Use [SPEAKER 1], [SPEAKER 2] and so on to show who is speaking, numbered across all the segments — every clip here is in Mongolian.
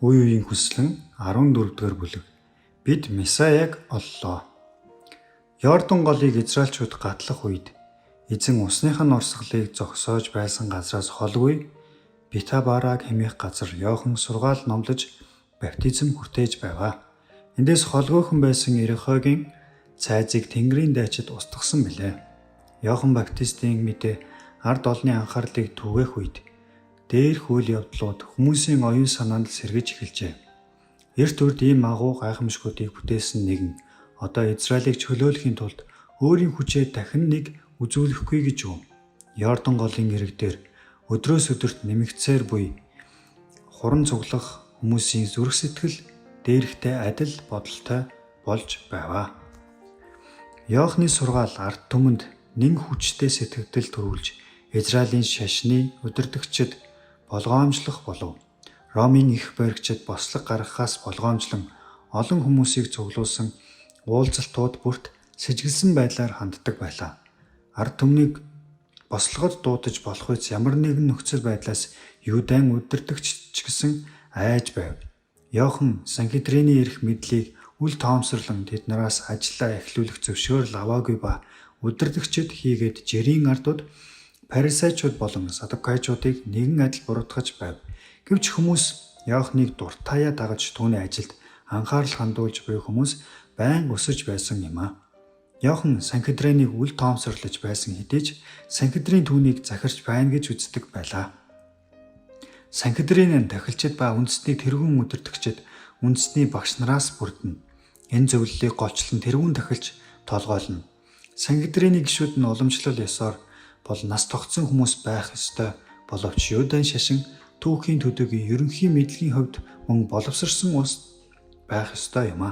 [SPEAKER 1] Үе үеийн хүслэн 14-р бүлэг. Бид Месаяг оллоо. Йордан голыг Израильчууд гатлах үед эзэн усныхын урсгалыг зогсоож байсан газраас холгүй Битабараг хэмээх газар Иохан сургаал номлож баптизм хүртээж байваа. Эндээс холгойхон байсан Ерихогийн цайзыг Тэнгэрийн дайчид устгасан билээ. Иохан баптистийн мэдээ ард олны анхаарлыг түгээх үед дээрх үйл явдлууд хүмүүсийн оюун санаанд сэргэж эхэлжээ. Эрт үрд ийм агуу гайхамшгуудыг бүтээсэн нэгэн одоо Израилийг чөлөөлөхийн тулд өөрийн хүчээ дахин нэг үзүүлэхгүй гэж юу? Йордан голын ирэг дээр өдрөөс өдөрт нэмэгцээр буй хуран цуглах хүмүүсийн зүрх сэтгэл дээрхтэй адил бодолтой болж байваа. Иохны сургаал ард түмэнд нэн хүчтэй сэтгэгдэл төрүүлж Израилийн шашны удирдагчид болгоомжлох болов. Ромын их баригчид бослог гаргахаас болгоомжлон олон хүмүүсийг цуглуулсан уулзалтууд бүрт сэжиглсэн байдлаар ханддаг байлаа. Ард түмнийг бослогод дуудаж болох үс ямар нэгэн нөхцөл байдлаас Юудан удирдагч ч гэсэн айж байв. Иохан Санхедриний эрх мэдлийг үл тоомсорлон тэднээс ажиллаа эхлүүлэх зөвшөөрөл аваагүй ба удирдагчид хийгээд жирийн ардууд Фарисеучуд болон Садукайчуудыг нэгэн адил буруутгаж байв. Гэвч хүмүүс Иохныг дуртаяа дагаж түүний ажилд анхаарал хандуулж буй хүмүүс байн өсөж байсан юм а. Иохан Санхедриныг үл тоомсорлож байсан хэдий ч Санхедрин түүнийг захирч байна гэж үздэг байлаа. Санхедрин тахилчид ба үндэсний тэргүүн удирдагчид үндэсний багш нараас бүрдэнэ. Энэ зөвлөлийг голчлон тэргүүн тахилч толгойлно. Санхедриний гишүүд нь уламжлал ёсоор бол нас тогтсон хүмүүс байх ёстой боловч Юудан шашин түүхийн төдийгүй ерөнхий мэдлэгийн хувьд мөн боловсрсон ус байх ёстой юм а.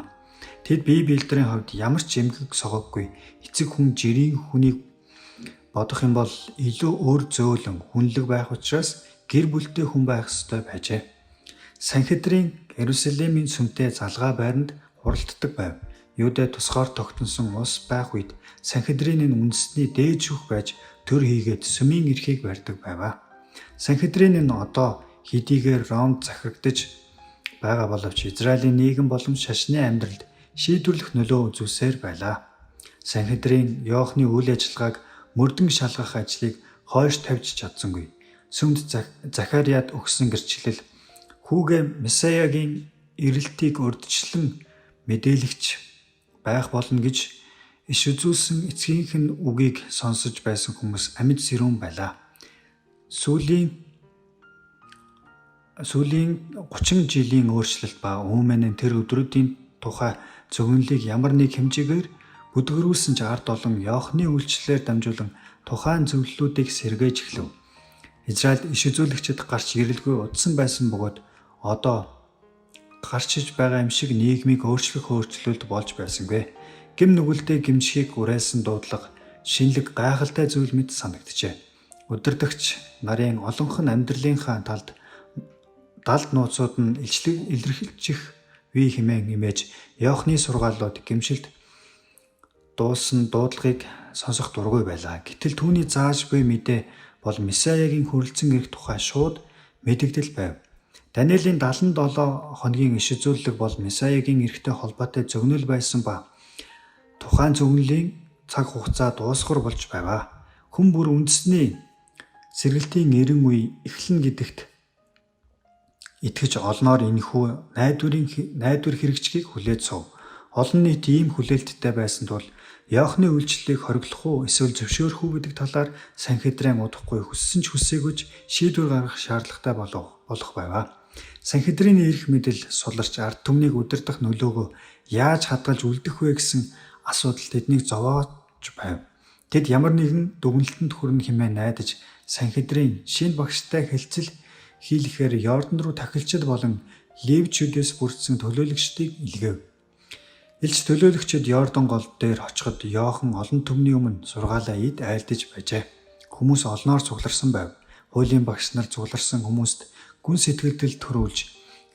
[SPEAKER 1] Тэд бие биелдрийн хувьд ямар ч эмгэг согоггүй эцэг хүн жирийн хүнийг бодох юм бол илүү өөр зөөлөн хүнлэг байх учраас гэр бүлтэй хүн байх ёстой байжээ. Санхедрин Иерусалимийн сүмтэй залгаа байранд хуралддаг байв. Юудад тусгаар тогтносон ус байх үед Санхедрийн үндэсний дээд шүүх байж төр хийгээд сүмийн эрхийг барьдаг байваа. Санхедрин нь одоо хэдийгээр Ромд захирагдаж байгаа боловч Израилийн нийгэм болон шашны амьдралд шийдвэрлэх нөлөө үзүүлсээр байлаа. Санхедрин Иохны үйл ажиллагааг мөрдөн шалгах ажлыг хойш тавьж чадсангүй. Сүмд Захариад өгсөн гэрчлэл хүүгээ Месаягийн ирэлтийг урьдчилан мэдээлэгч байх болно гэж иш үзүүлсэн эцгийнх нь үгийг сонсож байсан хүмүүс амьд сэрүүн байлаа. Сүүлийн 30 жилийн өөрчлөлт ба Өмнө нь тэр өдрүүдийн тухай зөвнөлийг ямар нэг хэмжээгээр бүдгэрүүлсэн ч ард олон Иохны үйлчлэлээр дамжуулан тухайн зөвлөлүүдийг сэргээж эхлэв. Израильд иш үзүүлэгчид гарч ирэлгүй удсан байсан бөгөөд одоо гарч иж байгаа юм шиг нийгмийг өөрчлөлт болж байсангүй. Гэм нүгэлтэд гимжихийг уриалсан дуудлага шинэлэг гайхалтай зүйл мэт санагджээ. Удирдагч нарын олонх нь амьдралынхаа далд нууцуд нь илэрхийлчих вий хэмээн имэж Иохны сургаалууд гимшилд дуулсан дуудлагыг сонсох дургүй байлаа. Гэтэл түүний зааж буй мэдээ бол Месаягийн хүрэлцэн ирэх тухай шууд мэдэгдэл байв. Даниэлийн 77 хоногийн иш үзүүлэлэг бол Месаягийн эрэхтэй холбоотой зөвнөл байсан ба тухайн зөвнөлийн цаг хугацаа дуусгар болж байваа. Хүн бүр үндэсний сэргэлтийн эрен үе эхлэн гэдэгт итгэж олноор энэхүү найдвар хэрэгжихийг хүлээж сув. Олон нийт ийм хүлээлттэй байсан тул Иохны үйлчлэлийг хориглох уу эсвэл зөвшөөрөх үү гэдэг талаар Санхедрин удахгүй хүссэн ч хүсээгүйч шийдвэр гаргах шаардлагатай болох байваа. Санхедриний эрх мэдэл суларч ард түмнийг удирдах нөлөөгөө яаж хадгалж үлдэх вэ гэсэн асуудал тэднийг зовоож байв. Тэд ямар нэгэн дүгнэлтэнд хүрнэ хэмээн найдаж Санхедрин шинэ багштай хэлцэл хийлэхээр Йордан руу тахилчид болон Левчүүдээс бүрдсэн төлөөлөгчдийг илгээв. Илч төлөөлөгчид Йордан гол дээр очиход Иохан олон түмний өмнө сургаалаа ид айлдаж байжээ. Хүмүүс олноор цугларсан байв. Хуулийн багш нар цугларсан хүмүүст гүн сэтгэлдэл төрүүлж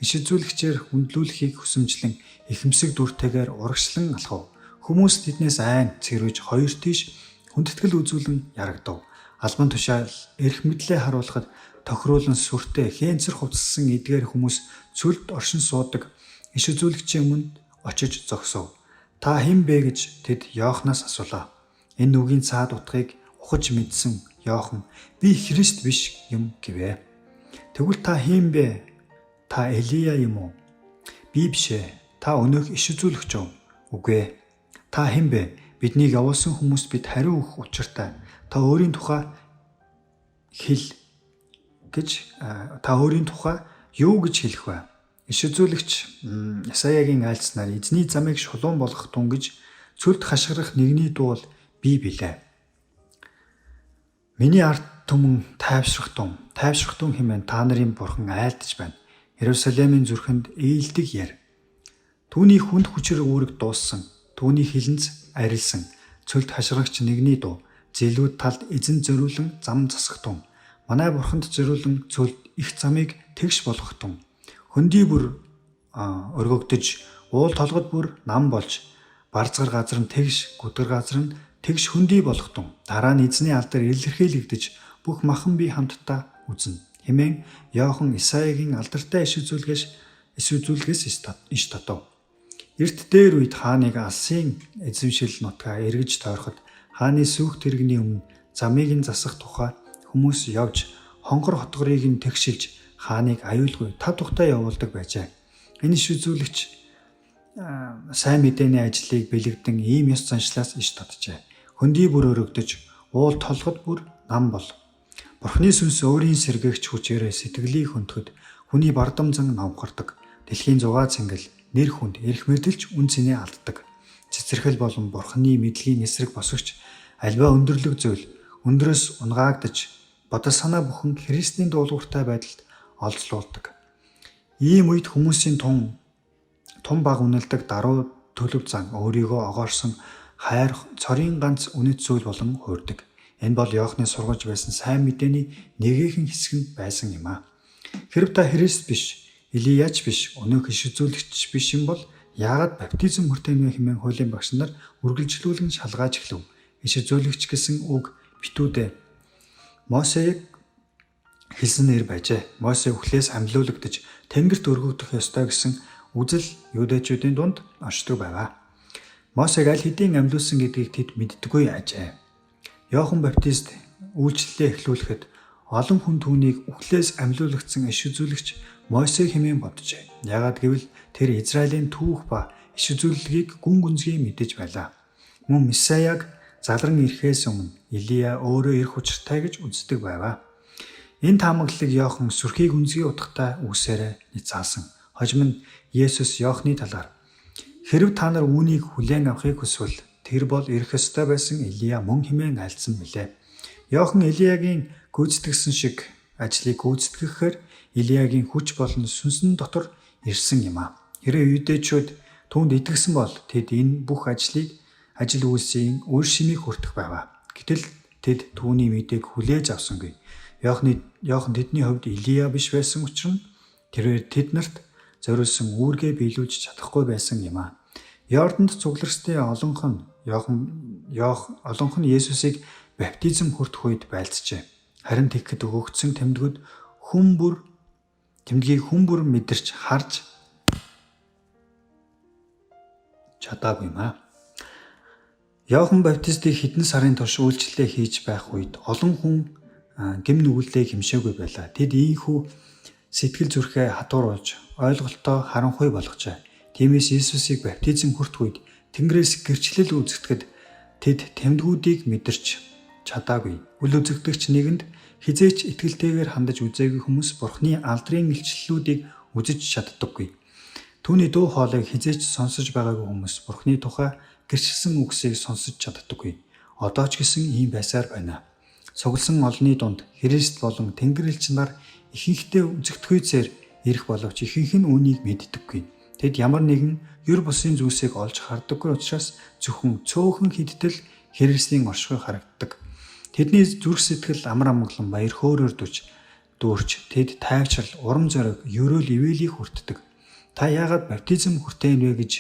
[SPEAKER 1] иш үзүүлэгчээр хүндлүүлэхийг хүсэмжлэн ихэмсэг дүртэйгээр урагшлан алхав. Хүмүүс тэднээс айн цэрвэж хоёр тийш хүндэтгэл үзүүлэн ярагдав. Албан тушаал эрх мэдлээ харуулахад тохируулан сүртэй хэнцэр хувцсан эдгээр хүмүүс цөлд оршин суудаг иш үзүүлэгчийн өмнө очиж зогсов. Та хэн бэ гэж тэд Иоханаас асуулаа. Энэ үгийн цаад утгыг ухаж мэдсэн Иохан би Христ биш юм гэвэ. Тэгвэл та хэн бэ? Та Элия юм уу? Би биш ээ. Та өнөөх иш үзүүлэгч үү? Үгүй ээ. Та хэн бэ? Биднийг явуулсан хүмүүст бид хариу өгөх учиртай. Та өөрийн тухай юу гэж хэлэх вэ? Иш үзүүлэгч Исаягийн айлцнаар эзний замыг шулуун болгох тун гэж цөлд хашгирах нэгний дуу бол би билээ. Миний ард түмэн тайвшрах тун хэмээн та нарын бурхан айлдаж байна. Иерусалимын зүрхэнд ээлдэг яар. Түүний хүнд хүчээр үүрэг дууссан. Түүний хилэнц арилсан. Цөлд хашгирагч нэгний дуу. Зэлүүд талд эзэн зориулан зам засах тун. Манай бурханд зориулан цөлд их замыг тэгш болгох тун. Хөндий бүр өргөгдөж, уул толгод бүр нам болж, барзгар газар нь тэгш, гүдгэр газар нь тэгш хөндий болох тун. Дараа нь эзний алдар илэрхийлэгдэж, бүх махан бие хамтдаа үзнэ. Хэмээн Иохан Исаягийн алдартай иш үзүүлгээс иш татав. Эрт дээр үед хааныг алсын эзэмшил нутгаа эргэж тойроход хааны сүх тэрэгний өмнө замыг нь засах тухай хүмүүс явж хонгор хотгорыг нь тэгшилж хааныг аюулгүй тав тухтай явуулдаг байжээ. Энэ иш үзүүлэгч сайн мэдээний ажлыг бэлэгдэн ийм ёс заншлаас иш татжээ. Хөндий бүр өргөдөж, уул толгод бүр нам бол. Бурхны сүнс өөрийн сэргээгч хүчээрээ сэтгэлийг хөндөхөд хүний бардам зан намхардаг. Дэлхийн зугаа цэнгэл нэр хүнд эрх мэдэлж үн цэнэ алддаг. Цэцэрхэл болон бурхны мэдлэгийн эсрэг босогч альва өндөрлөг зүйл өндрөөс унгаагдаж бодол санаа бүхэн Христийн дуулууртай байдалд олзлуулдаг. Ийм үед хүмүүсийн тун баг үнэлдэг даруй төлөв зан өөрийгөө огоорсон хайр цорын ганц үнэт зүйл болон хуурдаг. Энэ бол Иохны сургаж байсан сайн мэдээний нэгэн хэсэг нь байсан юм аа. Хэрв та Христ биш, Илияч биш, өнөөх иш үзүүлэгч биш юм бол яагаад баптизм хүртээнэ хэмээн хуулийн багш нар үргэлжлүүлэн шалгааж эхлэв. Иш үзүүлэгч гэсэн үг битүүдээ Мосег хэлсэн нэр байжээ. Мосе үхлээс амьлуулагдаж тэнгэрт өргөгдөх ёстой гэсэн үзэл юудэчүүдийн дунд оршдог байв. Мосег аль хэдийн амьлуулсан гэдгийг тэд мэддэггүй ажээ. Иохан Баптист үйлчлэлээ эхлүүлэхэд олон хүн түүнийг үхлээс амьлуулагдсан иш үзүүлэгч Мосе хэмээн боджээ. Яагаад гэвэл тэр Израилийн түүх ба иш үзүүлэлгийг гүн гүнзгий мэдэж байлаа. Мөн Месаяг залран ирэхээс өмнө Илия өөрөө ирэх учиртай гэж үздэг байв. Энэ таамаглалыг Иохан сүрхийг үнзгий утгатай үгсээрээ заасан. Хожим нь Есүс Иохны талаар хэрв та нар үүнийг хүлээн авахыг хүсвэл тэр бол ирэх ёстой байсан Илия мөн хэмээн айлдсан билээ. Иохан Илиягийн гүйцэтгсэн шиг ажлыг гүйцэтгэхээр Илиягийн хүч болон сүнсэн дотор ирсэн юм аа. Хэрвээ юудэчүүд түүнд итгэсэн бол тэд энэ бүх ажил үйлсийн үр шимийг хүртэх байв. Гэтэл тэд түүний мэдээг хүлээж авсангүй. Иохан тэдний хувьд Илия биш байсан учраас тэрээр тэд нарт зориулсан үүргээ биелүүлж чадахгүй байсан юм аа. Йорданд цугларсны олонх нь Есүсийг баптизм хүртэх үед байлцжээ. Харин тэгэхэд өгөгдсөн тэмдгийг хүн бүр мэдэрч харж чадаагүй юм аа. Иохан Баптистыг хэдэн сарын турш үйлчлэлээ хийж байх үед олон хүн гэм нүгэлтэйг хэмшээгүй байлаа. Тэд ийхүү сэтгэл зүрхээ хатууруулж ойлголтоо харанхуй болгожээ. Тиймээс Иесусыг баптизм хүртэх үед Тэнгэрээс гэрчлэл үзэгдэхэд тэд тэмдгүүдийг мэдэрч чадаагүй. Үл үзэгдэгч нэгэнд хизээч итгэлтэйгээр хандаж үзээгүй хүмүүс Бурхны алдрын илчлэлүүдийг үзэж чаддаггүй. Түүний дуу хоолойг хизээч сонсож байгаагүй хүмүүс Бурхны тухай гэрчилсэн үгсийг сонсож чаддаггүй. Одоо ч гэсэн ийм байсаар байна. Цугласан олонний дунд Христ болон Тэнгэр элч нар ихэнхдээ үзэгдэхүйцээр ирэх боловч ихэнх нь үүнийг мэддэггүй. Тэд ямар нэгэн ёр бусын зүйлсийг олж хардаггүй учраас зөвхөн цөөхөн хидтэл Христийн оршихуй харагддаг. Тэдний зүрх сэтгэл амар амгалан баяр хөөрөөр дүүрч тэд тайвшрал, урам зориг, ерөөл ивэлийг хүртдэг. Та яагаад баптизм хүртээнэ вэ гэж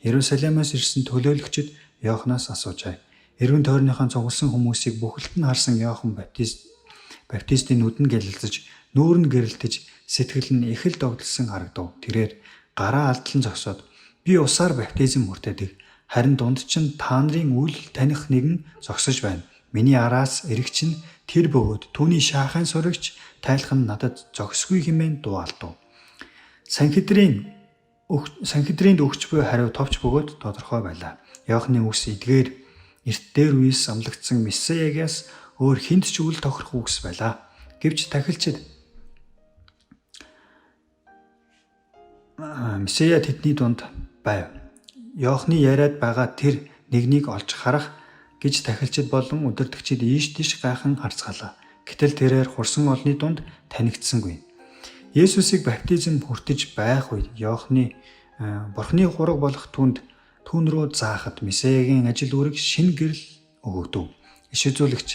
[SPEAKER 1] Иерусалимаас ирсэн төлөөлөгчид Иоханаас асуужээ. Эргэн тойрныхон цугласан хүмүүсийг бүхэлд нь харсан Иохан Баптистийн нүдэн гялалзаж нүүр нь гэрэлтэж сэтгэл нь их л догдолсон харагдав. Тэрээр гараа алдлан зогсоод би усаар баптизм хүртээдэг. Харин дунд чинь та нарын үл таних нэгэн зогсож байна. Миний араас ирэх чинь тэр бөгөөд түүний шаахын сурагч тайлх нь надад зогсгүй хэмээн дуу алдав. Санхедрийн өгч буй хариу товч бөгөөд тодорхой байлаа. Иохны үгс эдгээр эрт дээр үес амлагдсан Месиягаас өөр хүнд ч үл тохирох үгс байлаа. Гэвч тахилчид Месиа тэдний дунд байв. Иохны яриад байгаа тэр нэгнийг олж харах гэж тахилчид болон удирдагчид ийш тийш гайхан харцгаалаа. Гэтэл тэрээр хурсан олны дунд танигдсангүй. Есүсийг баптизм хүртэж байх үед Иохны Бурхны хураг болох түүн рүү заахад Месиагийн ажил үүрэг шин гэрэл өгөгдөв. Иш үзүүлэгч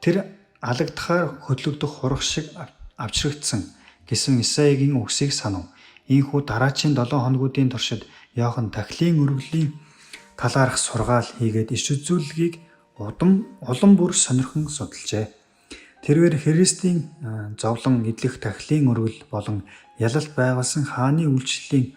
[SPEAKER 1] тэр алагдахаар хөдлөгдөх хураг шиг авчрагдсан гэсэн Исаигийн үгсийг санав. Ийхүү дараачийн 7 хоногуудын туршид Иохан тахилын өргөлийн талаарх сургаал хийгээд иш үзүүлгийг улам бүр сонирхон судалжээ. Тэрээр Христийн зовлон эдлэх тахилын өргөл болон ялалт байгуулсан хааны үйлчлэлийн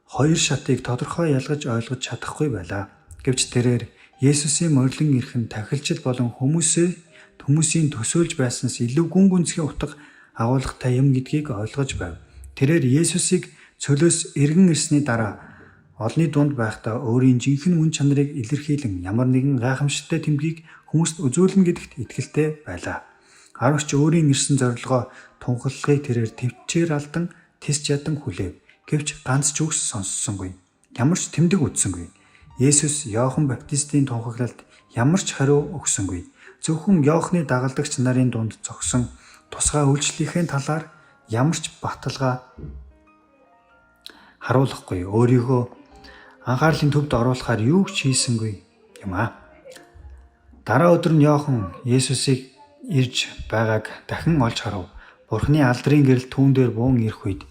[SPEAKER 1] хоёр шатыг тодорхой ялгаж ойлгож чадахгүй байлаа. Гэвч тэрээр Есүсийн морилон ирхэн тахилчид болон хүмүүсийн төсөөлж байснаас илүү гүн гүнзгий утга агуулгатай юм гэдгийг ойлгож байв. Тэрээр Есүсийг цөлөөс эргэн ирсний дараа олны дунд байхдаа өөрийн жинхэнэ мөн чанарыг илэрхийлэн ямар нэгэн гайхамшигтай тэмдгийг хүмүүст үзүүлнэ гэдэгт итгэлтэй байлаа. Харагч өөрийн ирсэн зорилгоо тунхаглагыг тэрээр төвчээр алдан тис ядан хүлээв. Гэвч ганц ч үгс сонссонгүй. Ямар ч тэмдэг үтсэнгүй. Есүс Иохан баптистийн тунхаглалд ямар ч хариу өгсөнгүй. Зөвхөн Иохны дагалдагч нарын дунд зогсон тусгай үйлчлэлийн талаар ямар ч баталгаа харуулахгүй. Өөрийгөө анхаарлын төвд оруулахаар юу ч хийсэнгүй юм аа. Дараа өдөр нь Иохан Есүсийг ирж байгааг дахин олж харав. Бурхны алдрын гэрэл түүн дээр буун ирэх үед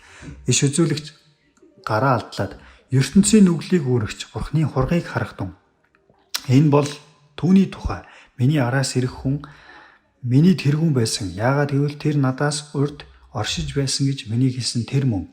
[SPEAKER 1] иш үзүүлэгч гараа алдлаад ертөнцийн нүглийг үүрэгч Бурхны хургийг харагдав. Энэ бол түүний тухай миний араас ирэх хүн миний тэргүүн байсан. Яагаад гэвэл тэр надаас урд оршиж байсан гэж миний хэлсэн тэр мөн.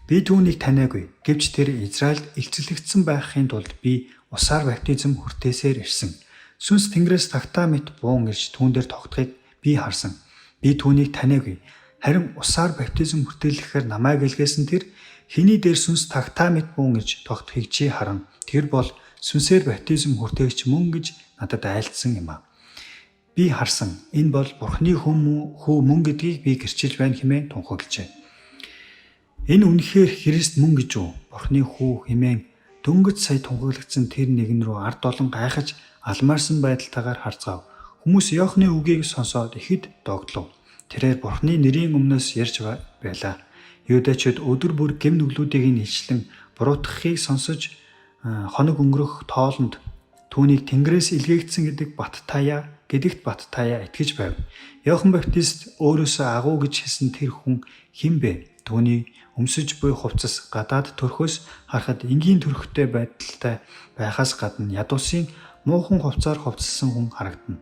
[SPEAKER 1] Би түүнийг таниагүй. Гэвч тэр Израильд илчлэгдсэн байхын тулд би усаар баптизм хүртээсээр ирсэн. Сүнс Тэнгэрээс тагтаа мэт буун ирж түүн дээр тогтохыг би харсан. Би түүнийг таниагүй. Харин усаар баптизм хүртээлэхээр намайг илгээсэн тэр хэний дээр сүнс тагтаа мэт буун ирж тогтохыг чи харна. Тэр бол сүнсээр баптизм хүртээгч мөн гэж надад айлдсан юм а. Би харсан. Энэ бол Бурхны хүү мөн гэдгийг би гэрчилж байна хэмээн тунхаглажээ. Энэ үнэхээр Христ мөн гэж үү? Бурхны хүү хэмээн дөнгөж сая тунхаглагдсан тэр нэгэн рүү ард олон гайхаж алмаарсан байдалтайгаар харцгаав. Хүмүүс Иохны үгийг сонсоод ихэд догдлоо. Тэрээр Бурхны нэрийн өмнөөс ярьж байлаа. Юудэчүүд өдөр бүр гэм нүглүүдийг илчлэн буруутгахыг сонсож хоног өнгөрөх тоолонд түүнийг Тэнгэрээс илгээгдсэн гэдэгт Баттая итгэж байв. Иохан баптист өөрөөсөө агуу гэж хэлсэн тэр хүн хэн бэ? Түүний өмсөж буй хувцас гадаад төрхөөс харахад энгийн төрхтэй байдалтай байхаас гадна ядуусын муухан хувцаар хувцалсан хүн харагдана.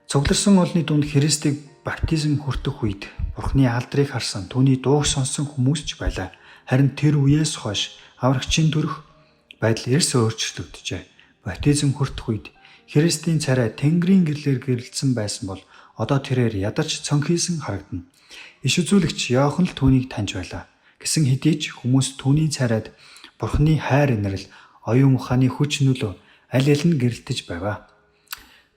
[SPEAKER 1] Цугларсан олны дунд Христийг баптизм хүртэх үед Бурхны алдрыг харсан түүний дууг сонссон хүмүүс ч байлаа. Харин тэр үеэс хойш аврагчийн төрх байдал эрс өөрчлөгдөжээ. Баптизм хүртэх үед Христийн царай Тэнгэрийн гэрлээр гэрэлтсэн байсан бол одоо тэрээр ядаж цонхийсэн харагдана. Иш үзүүлэгч Иохан л түүнийг таньж байлаа. Гэсэн хэдий ч хүмүүс түүний царайд Бурхны хайр инрэл, оюун ухааны хүч нөлөө аль нь гэрэлтэж байваа.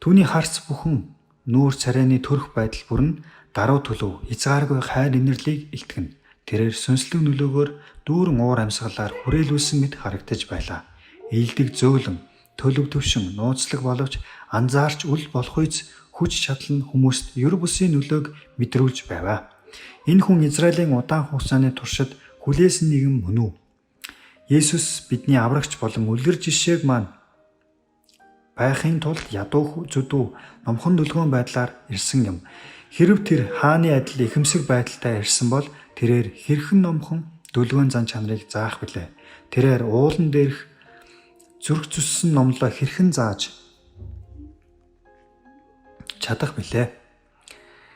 [SPEAKER 1] Түүний харц бүхэн нүүр царайны төрх байдал бүрэн даруй төлөв хязгааргүй хайр инэрлийг илтгэн. Тэрээр сүнслэг нөлөөгөөр дүүрэн уур амьсгалаар хүрээлүүлсэн мэт харагдаж байлаа. Ийдэг зөөлөн, төлөв төвшин, нууцлаг боловч анзаарч үл болох үйц хүч чадал нь хүмүүст ер бусын нөлөөг мэдрүүлж байваа. Энэ хүн Израилийн удаан хугацааны туршид хүлээсэн нэгэн мөн үү? Есүс бидний аврагч болон үлгэр жишээг маань байхын тулд ядуу зүдүү номхон дүлгөөн байдлаар ирсэн юм. Хэрв тэр хааны адил ихэмсэг байдалтай ирсэн бол тэрээр хэрхэн номхон дүлгөөн зан чанарыг заах билээ. Тэрээр уулан дээрх зүрх зүссэн номлоо хэрхэн зааж чадах билээ.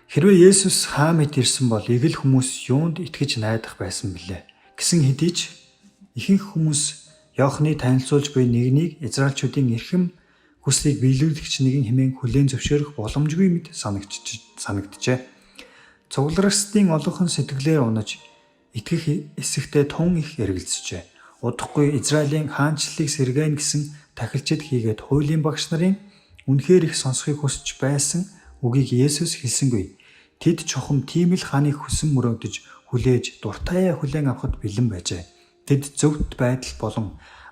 [SPEAKER 1] Хэрвээ Есүс хаа мэд ирсэн бол эгэл хүмүүс юунд итгэж найдах байсан бэлээ. Гэсэн хэдий ч ихэнх хүмүүс Иохны танилцуулж буй нэгнийг Израильчүүдийн эрхэм хүслийг биелүүлэгч нэгэн хэмээн хүлээн зөвшөөрөх боломжгүй мэд санагджээ. Цугларагчдын олонхон сэтгэлээр унаж итгэх эсэхтэй тун их эргэлзжээ. Удахгүй Израилийн хаанчлалыг сэргээн гэсэн тахилчид хийгээд хуулийн багш нарын үнэхээр их сонсхийг хүсэж байсан үгийг Есүс хэлсэнгүй. Тэд чухам тийм л хааныг хүсэн мөрөөдөж хүлээж дуртаяа хүлээн авахд бэлэн байжээ. Тэд зөвхт байдал болон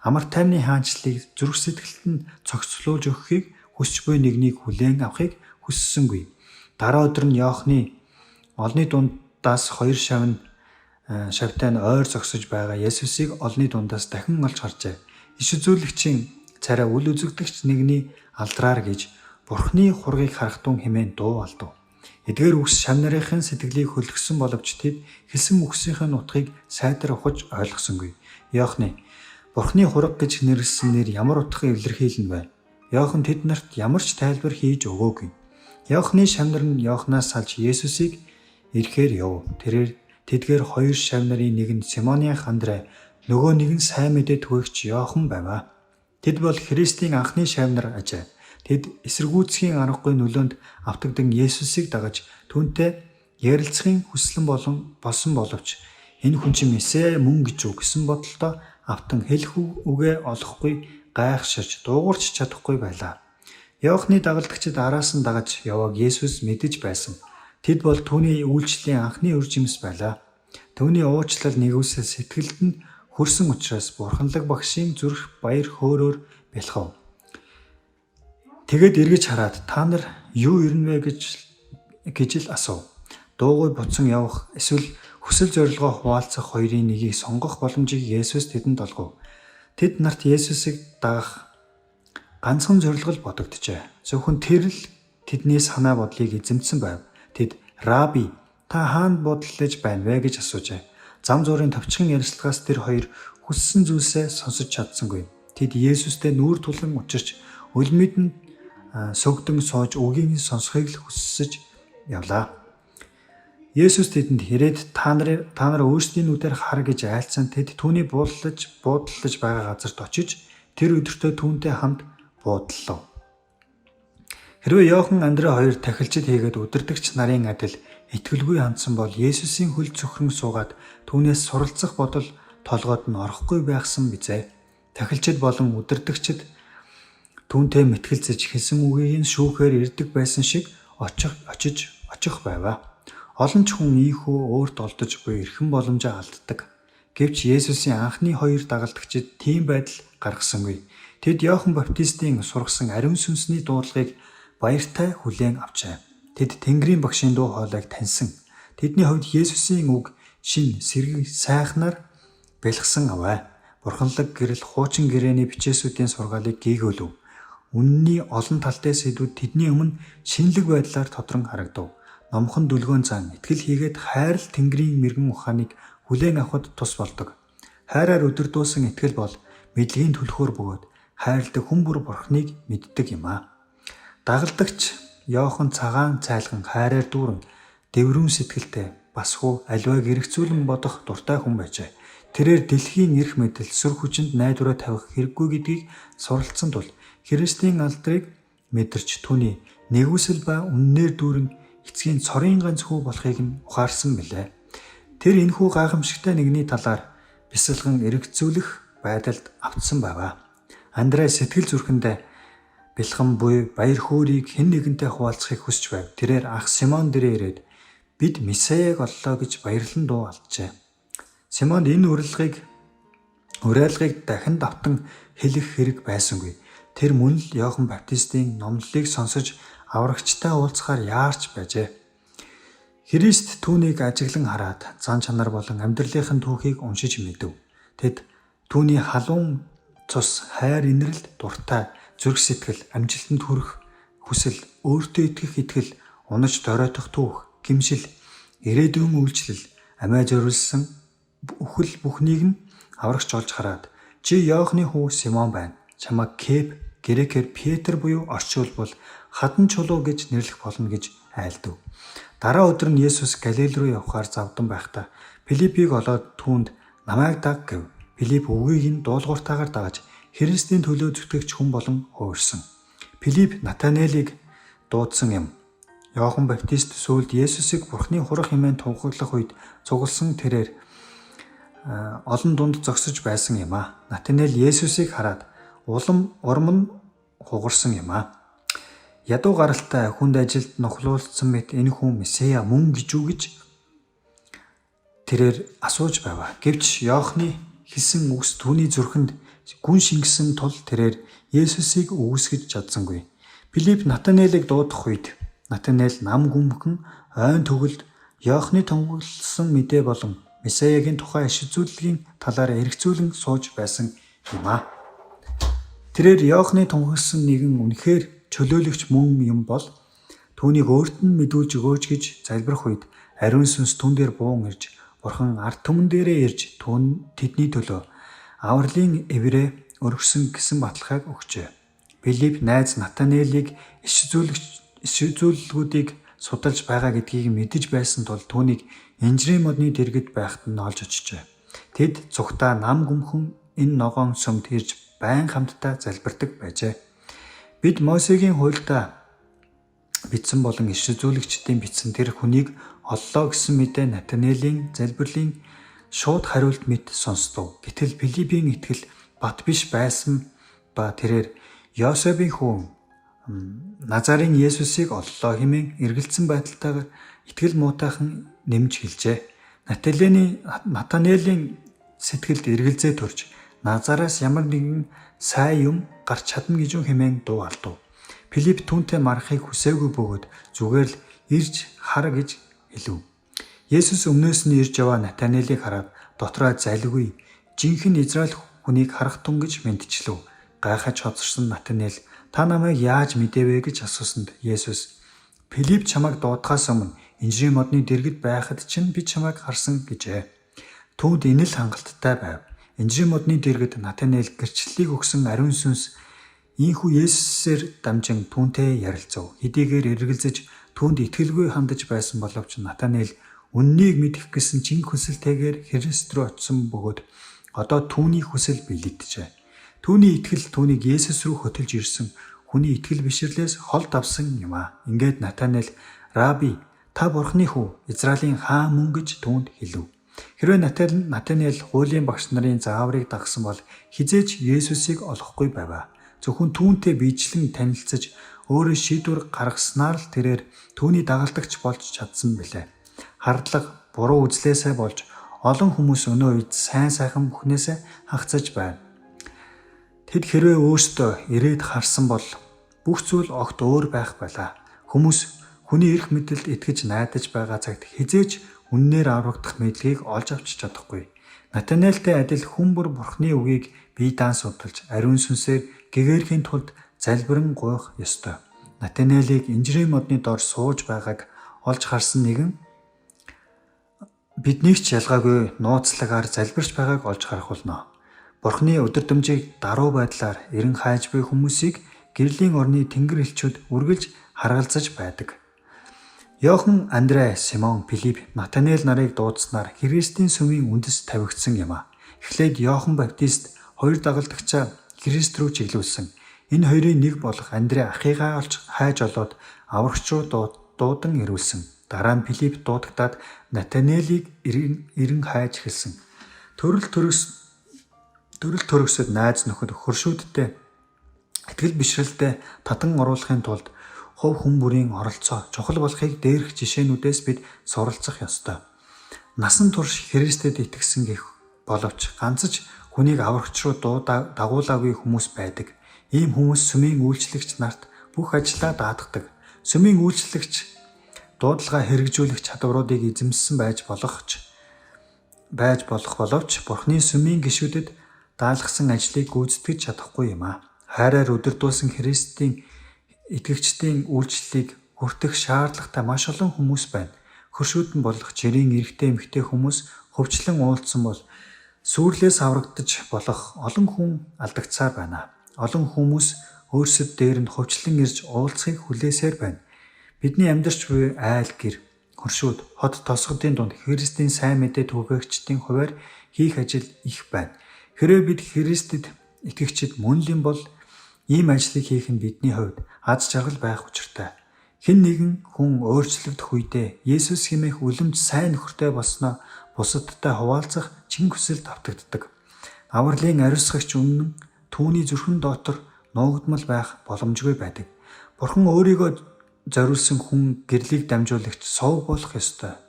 [SPEAKER 1] амар тайвны хаанчлалыг зүрх сэтгэлд нь цогцлуулж өгөхийг хүсч буй нэгнийг хүлээн авахыг хүссэнгүй. Дараа өдөр нь Иохны олны дундаас 2 шавтай нь ойр зогсож байгаа Есүсийг олны дундаас дахин олж харжээ. Иш үзүүлэгчийн царай үл үзэгдэгч нэгний алдраар гэж Бурхны хургийг харах тун хэмээн дуу алдав. Эдгээр үгс шав нарын сэтгэлийг хөлгсөн боловч тэд хэлсэн үгсийн утгыг сайтар ухаж ойлгосонгүй. Иохны Бурхны хураг гэж нэрлсэн нэр ямар утга илэрхийлнэ вэ? Иохан тэд нарт ямар ч тайлбар хийж өгөөгүй. Иохны шавнар нь Иохнаас салж Есүсийг ирэхээр яв. Тэдгээр 2 шавнарын нэг нь Симоны ах Андрей, нөгөө нэг нь сайн мэдээ түгээгч Иохан байваа. Тэд бол Христийн анхны шавнар ажээ. Тэд эсэргүүцхийн аргагүй нөлөөнд автагдсан Есүсийг дагаж түүнтэй ярилцахын хүслэн болсон боловч энэ хүн чинь Месиа мөн гэж үг гэсэн бодолтой автан хэлэх үгээ олохгүй гайхширч дуугарч чадахгүй байлаа. Иохны дагалдагчид араас нь дагаж явааг Есүс мэдэж байсан. Тэд бол түүний үйлчлэлийн анхны үр жимс байлаа. Түүний уучлал нэгүсэл сэтгэлд нь хүрсэн учраас бурханлаг багшийн зүрх баяр хөөрөөр бэлхав. Тэгэд эргэж хараад та нар юу ирнэ вэ гэж л асуув. Дуугүй буцан явах эсвэл хүсэл зорилгоо хуваалцах хоёрын нэгийг сонгох боломжийг Есүс тэдэнд олгов. Тэд нарт Есүсийг дагах ганцхан зорилго л бодогджээ. Зөвхөн тэр л тэдний санаа бодлыг эзэмдсэн байв. Тэд "Раби, та хаанд бодлож байна вэ?" гэж асуужээ. Зам зуурын товчхон ярилцлагаас тэр хоёр хүссэн зүйлсээ сонсож чадсангүй. Тэд Есүстэй нүүр тулан учирч өлмөд нь сөгдөн сууж үгийг сонсхийг л хүсэж явлаа. Есүс тэдэнд "Ирээд та нар өөрсдийн нүдээр хар" гэж айлцсан. Тэд түүний буудалж байгаа газарт очиж тэр өдөртөө түүнтэй хамт буудлав. Хэрвээ Иохан Андрей хоёр тахилчид хийгээд удирдагч нарын адил итгэлгүй хандсан бол Есүсийн хөл цөхрөн суугаад түүнээс суралцах бодол толгойд нь орохгүй байхсан бизээ. Тахилчид болон удирдагчид түүнтэй мэтгэлцэж хэлсэн үгийг нь шүүхээр ирдэг байсан шиг очих байваа. Олон ч хүн ийхүү өөрт олдож буй эрхэм боломжоо алддаг. Гэвч Есүсийн анхны 2 дагалдагчид тийм байдал гаргасангүй. Тэд Иохан Баптистийн сургасан ариун сүнсний дуудлагыг баяртай хүлээн авчээ. Тэд Тэнгэрийн багшийн дуу хоолойг таньсан. Тэдний хувьд Есүсийн үг шин сэрэг сайхнаар бэлгсэн аваа. Бурханлаг гэрэл хуучин гэрээний бичээсүүдийн сургаалыг гийгүүлв. Үнний олон талтай сэдвүүд тэдний өмнө шинэлэг байдлаар тодрон харагдав. Номхон дүлгөөн зан итгэл хийгээд хайр л Тэнгэрийн мэрэгэн ухааныг хүлээн авахд тус болдог. Хайраар өдөрдөөсөн итгэл бол мэдлэгийн түлхүүр бөгөөд хайрладаг хүн бүр Бурхныг мэддэг юм аа. Дагалдагч Иохан цагаан цайлган хайраар дүүрэн дэврүүн сэтгэлтэй бас хуу аливааг эргцүүлэн бодох дуртай хүн байжээ. Тэрээр дэлхийн эрх мэдэл сүр хүчинд найдвараа тавих хэрэггүй гэдгийг суралцсан тул Христийн алдрыг мэдэрч түүний нэгүсэл ба үннээр дүүрэн эцгийн цорын ганц хүү болохыг нь ухаарсан билээ. Тэр энэхүү гайхамшигтай нэгний талаар бясалган эргцүүлэх байдалд автсан байваа. Андрей сэтгэл зүрхэндээ бэлхан буй баяр хөөргийг хэн нэгэнтэй хуваалцахыг хүсч байв. Тэрээр ах Симон дээрээ ирээд "Бид Месияг оллоо" гэж баярлан дуу алджээ. Симонд энэ уриалгыг дахин давтан хэлэх хэрэг байсангүй. Тэр мөн л Иохан Баптистийн номлолыг сонсож аврагчтай уулзахаар яарч байжээ. Христ түүнийг ажиглан хараад зан чанар болон амьдралынхын түүхийг уншиж мэдэв. Тэд түүний халуун цус, хайр инрэлт, дуртай, зүрх сэтгэл, амжилтанд хүрэх хүсэл, өөртөө итгэх итгэл, унаж доройтох түүх, гэмшил, ирээдүйн үйлчлэл, амиа зориулсан үхэл бүхнийг нь аврагч олж хараад "Чи Иохны хүү Симон байна. Чамайг Кеф, грекээр Петр буюу орчуулбал хадан чулуу гэж нэрлэх болно" гэж айлдав. Дараа өдөр нь Есүс Галил руу явхаар завдан байхдаа Филиппийг олоод түүнд намайг даг гэв. Филипп үгийг нь дуулууртаагаар дагаж Христийн төлөө зүтгэгч хүн болон хуурсан. Филипп Натанелийг дуудсан юм. Иохан Баптист сүүлд Есүсийг Бурхны хурах хэмээн тунхаглах үед цугласан тэрээр олон дунд зогсож байсан юм а. Натанел Есүсийг хараад урам нь хугарсан юм а. Ядуу гаралтай хүнд ажилд нохлуулсан мэт энэ хүн Месиа мөн гэж үү гэж тэрээр асууж байв. Гэвч Иохны хэлсэн үгс түүний зүрхэнд гүн шингэсэн тул тэрээр Есүсийг үгүйсгэж чадсангүй. Филипп Натанелийг дуудах үед Натанел нам гүмхэн ойн төгөлд Иохны тунхагласан мэдээ болон Месиягийн тухай иш үзүүлэлгийн талаар эргцүүлэн сууж байсан юм а. Тэрээр Иохны тунхагласан нэгэн үнэхээр чөлөөлөгч мөн юм бол түүнийг өөрт нь мэдүүлж өгөөч гэж залбирах үед ариун сүнс түн дээр буун ирж Бурхан ард түмэн дээрээ ирж тэдний төлөө авралын эврээ өргөсөн гэсэн баталгааг өгчээ. Филипп найз Натанелийг иш үзүүлэлгүүдийг судалж байгаа гэдгийг мэдэж байсан тул түүнийг инжирийн модны дэргэд байхад нь олж очжээ. Тэд цугтаа нам гүмхэн энэ ногоон сүмд ирж байн хамтдаа залбирдаг байжээ. Бид Мосегийн хуультай бичсэн болон иш үзүүлэгчдийн бичсэн тэр хүнийг оллоо гэсэн мэдээ Натанелийн залбирлын шууд хариулт мэт сонстов. Гэтэл Филиппийн итгэл бат биш байсан ба тэрээр Йосефийн хүү Назарын Есүсийг оллоо хэмээн эргэлзсэн байдалтайгаар итгэл муутайхан нэмж хэлжээ. Натанелийн сэтгэлд эргэлзээ төрж Назараас ямар нэгэн сайн юм гарч чадна гэж хэмээн дуу алдав. Филипп түүнтэй марахыг хүсээгүй бөгөөд зүгээр л ирж хар гэж хэлв. Есүс өмнөөс нь ирж яваа Натанелийг хараад дотроо залгүй жинхэнэ Израиль хүнийг харах тун гэж мэдчихлээ. Гайхаж хоцорсон Натанел та намайг яаж мэдээвэ гэж асуусанд Есүс Филипп чамайг дуудахаас өмнө инжирийн модны дэргэд байхад чинь би чамайг харсан гэжээ. Түүнд энэ л хангалттай байв. Инжирийн модны дэргэд Натанел гэрчлэлийг өгсөн ариун сүнс ийхүү Есүсээр дамжин түүнтэй ярилцав. Хэдийгээр эргэлзэж түүнд итгэлгүй хандаж байсан боловч Натанел үннийг мэдэх гэсэн чин хүсэлтэйгээр Христ рүү очисон бөгөөд одоо түүний хүсэл бэлэгдэжээ. Түүний итгэл түүнийг Есүс рүү хөтөлж ирсэн хүний итгэл бишрлээс хол давсан юм а. Ингээд Натанел "Раби, та Бурхны хүү, Израилийн хаан мөн" гэж түүнд хэлв. Хэрвээ Натанел хуулийн багш нарын зааврыг дагсан бол хизээч Есүсийг олохгүй байваа. Зөвхөн түүнтэй биечлэн танилцаж өөрөө шийдвэр гаргаснаар л тэрээр түүний дагалдагч болж чадсан билээ. Хардлага, буруу үзлээсээ болж олон хүмүүс өнөө үед сайн сайхан бүхнээсээ хагцаж байна. Тэд хэрвээ өөрсдөө ирээд харсан бол бүх зүйл огт өөр байх байлаа. Хүмүүс хүний эрх мэдэлд итгэж найдаж байгаа цагт хизээч үннээр аврагдах мэдлэгийг олж авч чадахгүй. Натанелтэй адил хүн бүр Бурхны үгийг бие даан судалж ариун сүнсээр гэгэрхийн тулд залбирэн гуйх ёстой. Натанелийг инжирийн модны дор сууж байгааг олж харсан нэгэн биднийг ч ялгаагүй нууцлагаар залбирч байгааг олж харах болно. Бурхны өдөрдөмжийг даруй байдлаар эрен хайж буй хүмүүсийг гэрлийн орны тэнгэр элчүүд үргэлж харгалзаж байдаг. Иохан, Андрей, Симон, Филипп, Натанел нарыг дуудснаар Христийн сүмийн үндэс тавигдсан юм а. Эхлээд Иохан Баптист хоёр дагалдагчаа Христ рүү чиглүүлсэн. Энэ хоёрын нэг болох Андрей ахыгаа олж хайж олоод аврагч руу дуудан ирүүлсэн. Дараа нь Филипп дуудагдаад Натанелийг эрен хайж эхэлсэн. Төрөл төрөсөд найз нөхөд хөршүүдтэй итгэл бишрэлтэд татан оруулахын тулд хувь хүн бүрийн оролцоо чухал болохыг дээрх жишээнүүдээс бид суралцах ёстой. Насан турш Христэд итгэсэн гэх боловч ганцж хүнийг аврагч руу дагуулаагүй хүмүүс байдаг. Ийм хүмүүс сүмийн үйлчлэгч нарт бүх ажлаа даатгадаг. Сүмийн үйлчлэгч дуудлага хэрэгжүүлэх чадваруудыг эзэмссэн байж болох боловч Бурхны сүмийн гишүүдэд даалгасан ажлыг гүйцэтгэж чадахгүй юм а. Хайраар өдөрдүүлсэн Христийн итгэгчдийн үйлчлэлийг хүртэх шаардлагатай маш олон хүмүүс байна. Хөршүүдэн болох жирийн эрэгтэй эмэгтэй хүмүүс хөвчлэн уулзсан бол сүрлээс аврагдаж болох олон хүн алдагцаар байна. Олон хүмүүс өөрсөд дээр нь хөвчлэн ирж уулзахыг хүлээсээр байна. Бидний амьдарч буй айл гэр, хөршүүд, хот тосгодын дунд Христийн сайн мэдээ түгээгчдийн хувьар хийх ажил их байна. Хэрэв бид Христэд итгэгчид мөнлийн бол ийм ажлыг хийх нь бидний хувьд аз жаргал байх учиртай. Хэн нэгэн хүн өөрчлөгдөх үедээ Есүс хэмээх үлэмж сайн нөхөртэй болсноо бусадтай хуваалцах чин хүсэл давтагддаг. Авралын ариусгагч үнэн түүний зүрхэн дотор нуугдмал байх боломжгүй байдаг. Бурхан өөрийгөө зориулсан хүн гэрлийг дамжуулагч сов болох ёстой.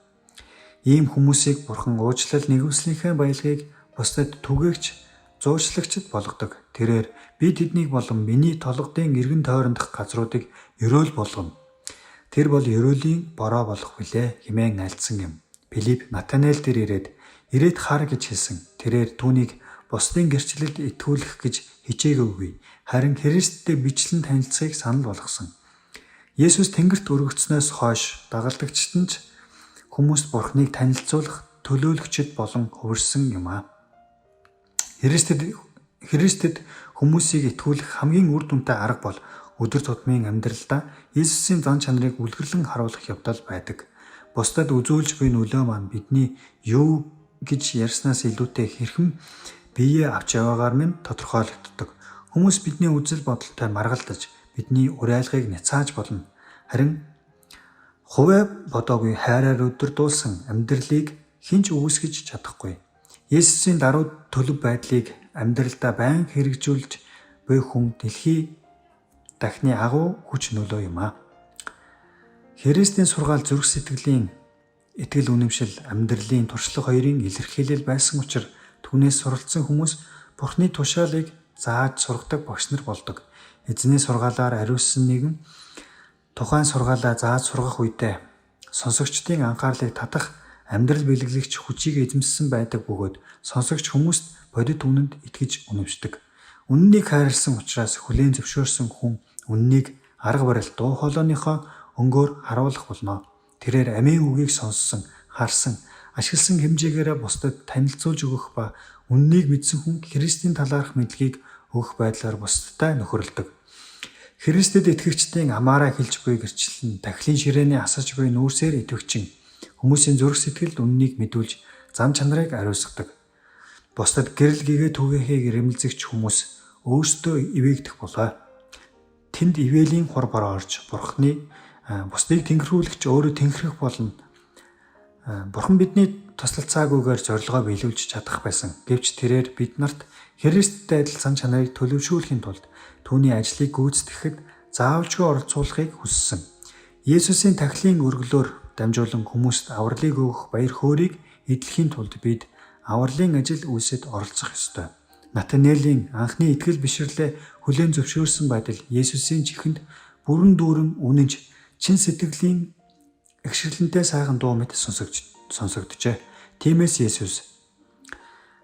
[SPEAKER 1] Ийм хүмүүсийг Бурхан уучлал нэгүслийнхээ баялагийг бусдад түгээгч зуучлагчд болгодог. Тэрээр би тэднийг болон миний толгодын эргэн тойрондох газруудыг ёроол болгоно. Тэр бол ёроолийн бороо болох билээ хэмээн альцсан юм. Филипп Натанаэл дээр ирээд хар гэж хэлсэн. Тэрээр түүнийг бусдын гэрчлэлд итгүүлэх гэж хичээгөөгүй. Харин Христтэй бичлэн танилцахыг санал болгосон. Есүс Тэнгэрт өргөгдснөөс хойш дагалдагчид нь хүмүүст Бурхныг танилцуулах төлөөлөгчд болон хувирсан юм аа. Христэд хүмүүсийг итгүүлэх хамгийн үр дүнтэй арга бол өдөр тутмын амьдралдаа Есүсийн зан чанарыг үлгэрлэн харуулах явдал байдаг. Бусдад үзүүлж буй нөлөө маань бидний юу гэж ярьснаас илүүтэй хэрхэн биеэ авч яваагаар минь тодорхойлогддог. Хүмүүс бидний үзэл бодолтой маргалдаж бидний уриалгыг няцааж болно. Харин хувиа бодоогүй хайраар өдөрдүүлсэн амьдралыг хинч үүсгэж чадахгүй. Есүсийн даруй төлөв байдлыг амьдралдаа байнга хэрэгжүүлж буй хүн дэлхий дахны агуу хүч нөлөө юм аа. Христийн сургаал зүрх сэтгэлийн итгэл үнэмшил амьдралын туршлага хоёрын илэрхийлэл байсан учраас түүнээс суралцсан хүмүүс Бурхны тушаалыг зааж сургадаг багш нар болдог. Эзний сургаалаар ариуссан нэгэн тухайн сургаалаа зааж сургах үедээ сонсогчдын анхаарлыг татах амьдрал бэлгэлэгч хүчийг эзэмссэн байдаг бөгөөд сонсогч хүмүүст бодит үнэнд итгэж үнэмшдэг. Үннийг хайрлсан учраас хүлээн зөвшөөрсөн хүн үннийг арга барил дуу хоолойныхоо өнгөөр харуулах болно. Тэрээр амийн үгийг сонссон, харсан, ашигласан хэмжээгээр бусдад танилцуулж өгөх ба үннийг мэдсэн хүн Христийн талаарх мэдлэгийг өгөх байдлаар бусдад нөхөрлөдөг. Христэд итгэгчдийн амаараа хэлж буй гэрчлэл нь дахлын ширээний асаж буй нүүрсээр идэвхжин хүмүүсийн зүрх сэтгэлд үннийг мэдүүлж зам чанарыг ариусгадаг. Бусдад гэрэл гэгээ түгээхийг ирэмэлзэгч хүмүүс өөрсдөө ивээгдэх болоо. Тэнд ивэлийн хур бороо орж Бурхны бусдыг тэнхрүүлэгч өөрөө тэнхрэх болно. Бурхан бидний туслалцаагүйгээр зорилгоо биелүүлж чадах байсан. Гэвч тэрээр бид нарт Христтэй адил зан чанарыг төлөвшүүлэхийн тулд түүний ажлыг гүйцэтгэхэд заавалжгүй оролцуулахыг хүссэн. Есүсийн тахилын өргөлөөр дамжуулан хүмүүст авралыг өгөх баяр хөөргийг эдлэхийн тулд бид авралын ажил үйлсэд оролцох ёстой. Натанаэлийн анхны итгэл бишрлээ хүлээн зөвшөөрсөн байдал Есүсийн чихэнд бүрэн дүүрэн үнэнч чин сэтгэлийн агширлантай сайхан дуу мэт сонсогджээ. Тиймээс Есүс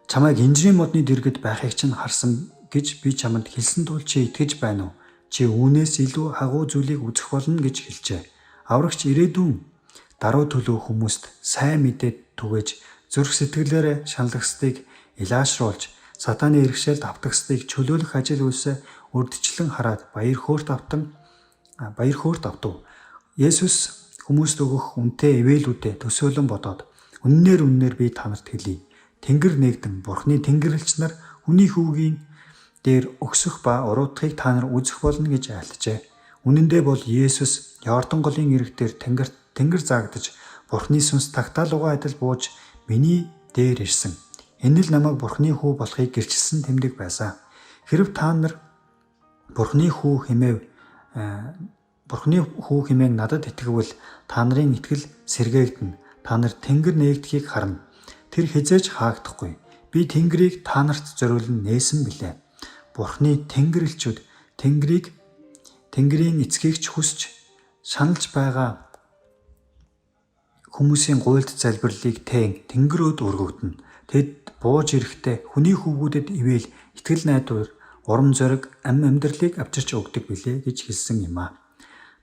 [SPEAKER 1] чамайг инжирийн модны дэргэд байхыг чинь харсан гэж би чамд хэлсэн тул чи итгэж байна уу? Чи үүнээс илүү агуу зүйлийг үзэх болно гэж хэлжээ. Аврагч ирээдүйн даруй төлөв хүмүүст сайн мэдээд түгэж зүрх сэтгэлээрээ шаналгахстыг илаашруулж сатааны иргэшээлд автагсдыг чөлөөлөх ажил үйлсээ урдчлан хараад баяр хөөрт автав. Есүс хүмүүст өгөх үнэтэй ивэлүүдэд төсөөлөн бодоод үннээр би танарт хэлье. Тэнгэр нэгдэн Бурхны тэнгэрлэгч нар хүний хүүгийн дээр өгсөх ба уруудахыг та нар үзэх болно гэж айлтжээ. Үнэн дээр бол Есүс Йордан голын ирэг дээр тэнгэр заагдаж Бурхны сүнс тагтаалуугаа адил бууж миний дээр ирсэн. Энэ л намайг Бурхны хүү болохыг гэрчилсэн тэмдэг байсан. Хэрв та нар Бурхны хүү хэмээн надад итгэвэл та нарын итгэл сэргээгдэнэ. Та нар тэнгэр нээгдэхийг харна. Тэр хизээж хаагдахгүй. Би тэнгэрийг та нарт зориулан нээсэн билээ. Бурхны тэнгэрлэгчүүд тэнгэрийн эцгийгч хүсч шаналж байгаа хүмүүсийн гуйлд залбирлыг тэнгэрөөд өргөгдөнө. Тэд бууж ирэхдээ хүний хүүгүүдэд ивэл итгэл найдвар, урам зориг, амьдралыг авчирч өгдөг билээ гэж хэлсэн юм аа.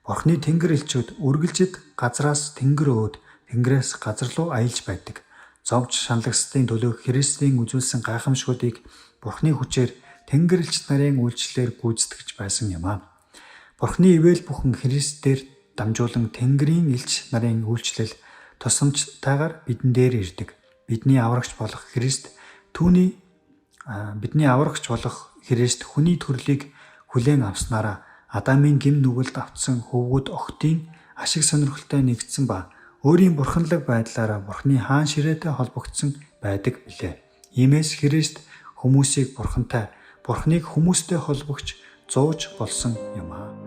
[SPEAKER 1] Бурхны тэнгэрлэгчүүд үргэлжид газраас тэнгэр өөд, тэнгэрээс газар руу аялж байдаг. Зовж шаналгасдын төлөө Христийн үзүүлсэн гайхамшгуудыг Бурхны хүчээр тэнгэрлэгч нарын үйлчлэлээр гүйцэтгэж байсан юм аа. Бурхны ивэл бүхэн Христээр дамжуулан Тэнгэрийн элч нарын үйлчлэл тусламжтайгаар бидэн дээр ирдэг. Бидний аврагч болох Христ хүний төрлийг хүлээн авснараа Адамын гим нүгэлд автсан хөвгүүд охидын ашиг сонирхолтой нэгдсэн ба өөрийн бурханлаг байдлаараа Бурхны хаан ширээтэй холбогдсон байдаг билээ. Иймээс Христ хүмүүсийг Бурхантай, Бурхныг хүмүүстэй холбогч зууж болсон юм аа.